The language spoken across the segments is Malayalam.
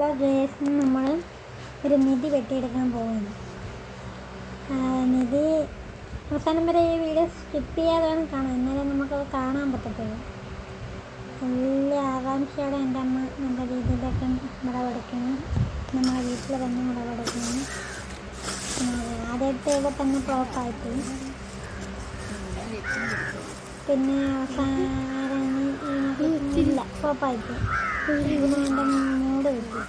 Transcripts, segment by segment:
ഹലോ ഗേസ്, നമ്മൾ ഒരു നിധി വെട്ടിയെടുക്കാൻ പോകുന്നു. നിധി അവസാനം വരെ ഈ വീഡിയോ സ്കിപ്പ് ചെയ്യാതെയാണ് കാണാം, എന്നാലേ നമുക്കത് കാണാൻ പറ്റത്തുള്ളൂ. വലിയ ആകാംക്ഷയോടെ എൻ്റെ അമ്മ നല്ല രീതിയിലൊക്കെ വിളവെടുക്കുന്നു. നമ്മുടെ വീട്ടിൽ തന്നെ വിളവെടുക്കുന്നു. ആദ്യത്തേക്ക് തന്നെ ഫ്ലോപ്പായിപ്പോയി. പിന്നെ അവസാനം ഇല്ല, ഫ്ലോപ്പായിപ്പോയി. ഇതിന് എൻ്റെ മൂട് കിട്ടി.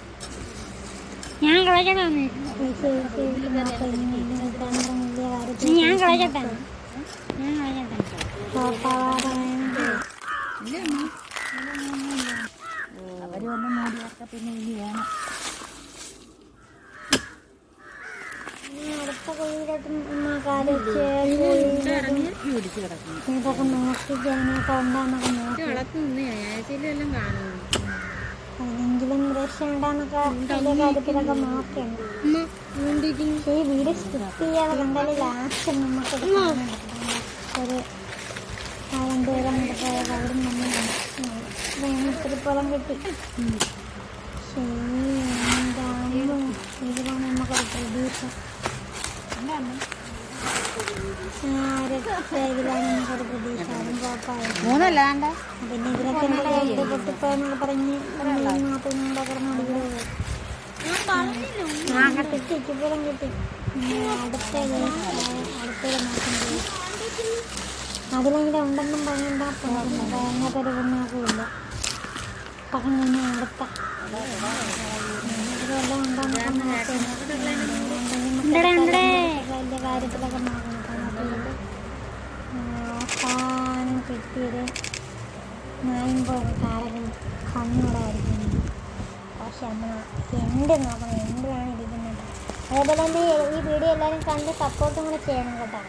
ഞാൻ കളക്കട്ടെ. അവര് വന്ന് മൂടിയൊക്കെ പിന്നെ ഇനി വേണം. അടുത്ത കുഴിയിലോട്ടും ഇതൊക്കെ നോക്കി ജനൊക്കെ ഉണ്ടാന്നൊക്കെ നോക്കി അതിനെങ്കിലും രക്ഷയുണ്ടാന്നൊക്കെ വലിയ കാര്യത്തിലൊക്കെ നോക്കണം. ഈ വീഡിയോ സ്കിപ്പ് ചെയ്യാതെ കണ്ടാൽ ലാസ്റ്റ് നമുക്കത് ഒരു രണ്ടുപേരും പോയത് അവിടെ നിന്ന് ഒത്തിരി പൊലം കിട്ടി. ഇതിലാണ് നമുക്കൊരു പ്രതീക്ഷ. ഇതിലാണ് നമുക്കൊരു പ്രതീക്ഷ. അതും കുഴപ്പമായിരുന്നു. പിന്നെ ഇതിലൊക്കെ എന്താ പൊട്ടിപ്പോയെന്നൊക്കെ പറഞ്ഞ് മാത്രം കിടന്നു കിട്ടി. ഇപ്പോഴും കിട്ടി. അടുത്തൊരു മാസം അതിലെങ്കിലും ഉണ്ടെന്നും പറഞ്ഞാൽ അങ്ങനത്തെ ഒരു പിണ്ണാക്കുമില്ല. പറഞ്ഞു അടുത്ത ഇതെല്ലാം ഉണ്ടെന്നൊക്കെ വലിയ കാര്യത്തിലൊക്കെ നോക്കണം. അവസാനം കിട്ടിയത് നായുമ്പോൾ കാലം കണ്ണൂടായിരിക്കുന്നു. പക്ഷെ നമ്മൾ എന്ത് നോക്കണം, എന്താണ് ഇരിക്കുന്നത്. അതേപോലെ തന്നെ ഈ വീഡിയോ എല്ലാവരും കണ്ട് സപ്പോർട്ടും കൂടെ ചെയ്യണം കേട്ടോ.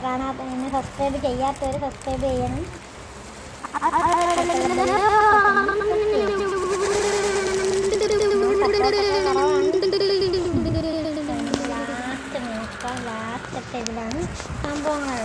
കാണാത്ത എന്നെ സബ്സ്ക്രൈബ് ചെയ്യാത്തവർ സബ്സ്ക്രൈബ് ചെയ്യണം. ലാസ്റ്റ് നോക്കാം. ലാസ്റ്റ് ഇതിലാണ് സംഭവങ്ങൾ.